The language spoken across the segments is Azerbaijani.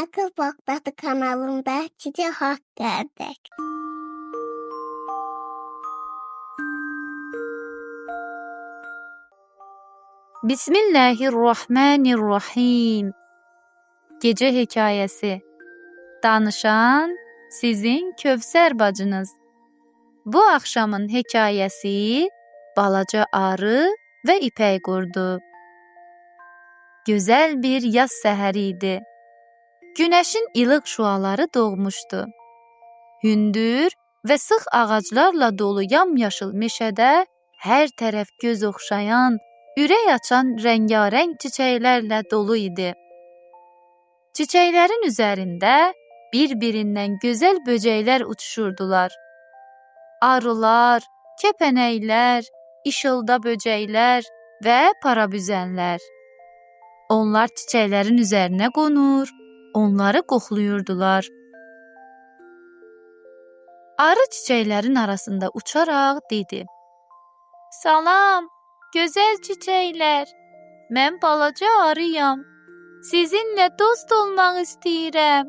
Akıl Bakdadı kanalında sizə haqq gəldik. Bismillahirrahmanirrahim. Gecə hekayəsi. Danışan sizin Kövsər bacınız. Bu axşamın hekayəsi Balaca arı və ipək qurdu. Gözəl bir yaz səhəri idi. Günəşin ilıq şüaları doğmuşdu. Hündür və sıx ağaclarla dolu yamyaşıl meşədə hər tərəf göz oxşayan, ürək açan rəngarəng çiçəklərlə dolu idi. Çiçəklərin üzərində bir-birindən gözəl böcəklər uçuşurdular. Arılar, kəpənəklər, işılda böcəklər və parabüzənlər. Onlar çiçəklərin üzərinə qonur, onları qoxluyurdular. Arı çiçəklərin arasında uçaraq dedi: "Salam, gözəl çiçəklər. Mən balaca arıyam. Sizinlə dost olmaq istəyirəm."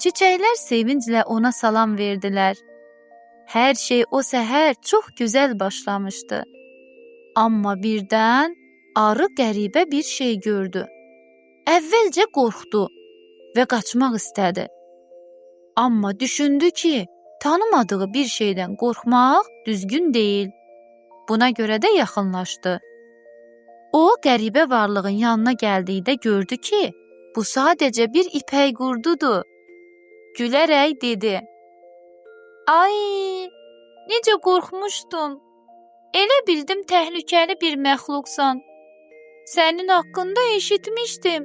Çiçəklər sevinclə ona salam verdilər. Hər şey o səhər çox gözəl başlamışdı. Amma birdən arı qəribə bir şey gördü. Əvvəlcə qorxdu və qaçmaq istədi. Amma düşündü ki, tanımadığı bir şeydən qorxmaq düzgün deyil. Buna görə də yaxınlaşdı. O, qəribə varlığın yanına gəldikdə gördü ki, bu sadəcə bir ipək qurdudur. Gülərək dedi: "Ay, necə qorxmuşdum. Elə bildim təhlükəli bir məxluqsan. Sənin haqqında eşitmişdim,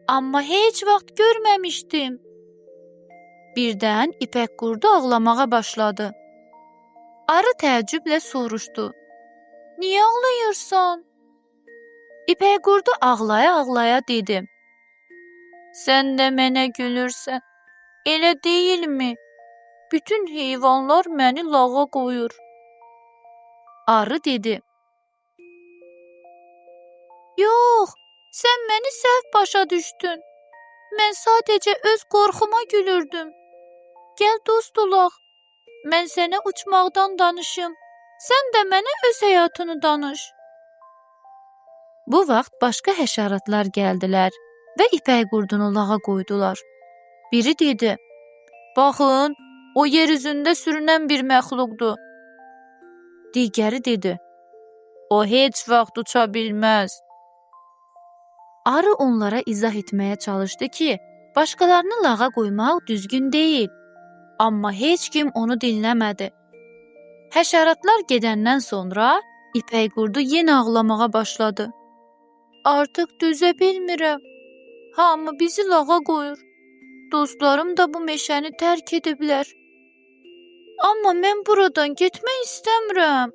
amma heç vaxt görməmişdim." Birdən ipək qurdu ağlamağa başladı. Arı təəccüblə soruşdu: "Niyə ağlayırsan?" İpək qurdu ağlaya-ağlaya dedi: "Sən də mənə gülürsən. Elə deyilmi? Bütün heyvanlar məni lağa qoyur." Arı dedi: "Yox, sən məni səhv başa düşdün. Mən sadəcə öz qorxuma gülürdüm. Gəl dost olaq. Mən sənə uçmaqdan danışım. Sən də mənə öz həyatını danış." Bu vaxt başqa həşəratlar gəldilər və ipək qurdunu lağa qoydular. Biri dedi: "Baxın, o yer üzündə sürünən bir məxluqdur." Digəri dedi: "O heç vaxt uça bilməz." Arı onlara izah etməyə çalışdı ki, başqalarını lağa qoymaq düzgün deyil. Amma heç kim onu dinləmədi. Həşəratlar gedəndən sonra ipək qurdu yenə ağlamağa başladı. "Artıq dözə bilmirəm. Hamı bizi lağa qoyur. Dostlarım da bu meşəni tərk ediblər. Amma mən buradan getmək istəmirəm."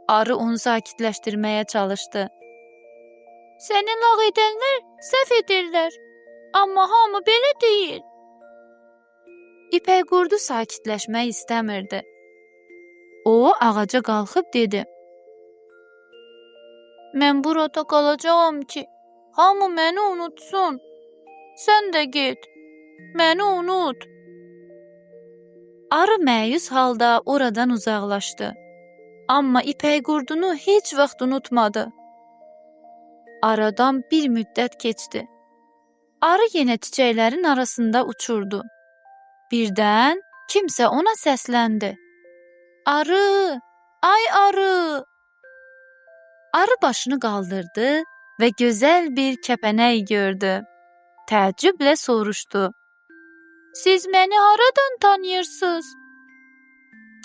Arı onu sakitləşdirməyə çalışdı. "Səni lağ edənlər səhv edirlər. Amma hamı belə deyil." İpək qurdu sakitləşmək istəmirdi. O, ağaca qalxıb dedi: "Mən burada qalacağam ki, hamı məni unutsun. Sən də get, məni unut." Arı məyus halda oradan uzaqlaşdı. Amma ipək qurdunu heç vaxt unutmadı. Aradan bir müddət keçdi. Arı yenə çiçəklərin arasında uçurdu. Birdən kimsə ona səsləndi: "Arı, ay arı!" Arı başını qaldırdı və gözəl bir kəpənək gördü. Təəccüblə soruşdu: "Siz məni haradan tanıyırsınız?"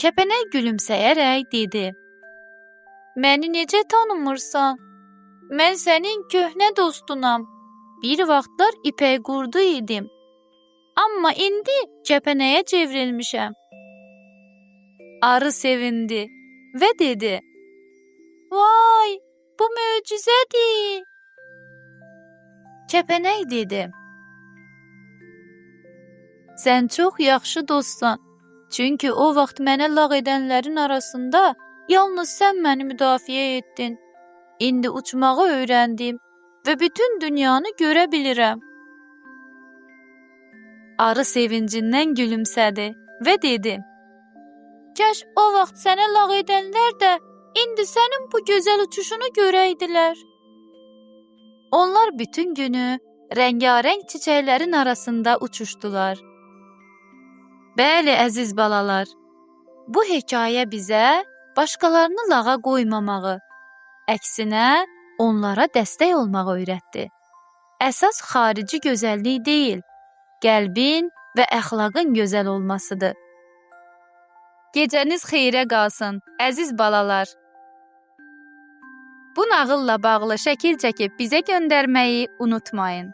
Kəpənək gülümsəyərək dedi: "Məni necə tanımırsan? Mən sənin köhnə dostunam. Bir vaxtlar ipək qurdu idim. Amma indi kəpənəyə çevrilmişəm." Arı sevindi və dedi: "Vay, bu möcüzədir." Kəpənək dedi: "Sən çox yaxşı dostsan. Çünki o vaxt mənə lağ edənlərin arasında yalnız sən məni müdafiə etdin. İndi uçmağı öyrəndim və bütün dünyanı görə bilirəm. Arı sevincindən gülümsədi və dedi: "Kaş o vaxt sənə lağ edənlər də indi sənin bu gözəl uçuşunu görəydilər." Onlar bütün günü rəngarəng çiçəklərin arasında uçuşdular. Bəli, əziz balalar, bu hekayə bizə başqalarını lağa qoymamağı, əksinə onlara dəstək olmağı öyrətdi. Əsas xarici gözəllik deyil, qəlbin və əxlaqın gözəl olmasıdır. Gecəniz xeyrə qalsın, əziz balalar. Bu nağılla bağlı şəkil çəkib bizə göndərməyi unutmayın.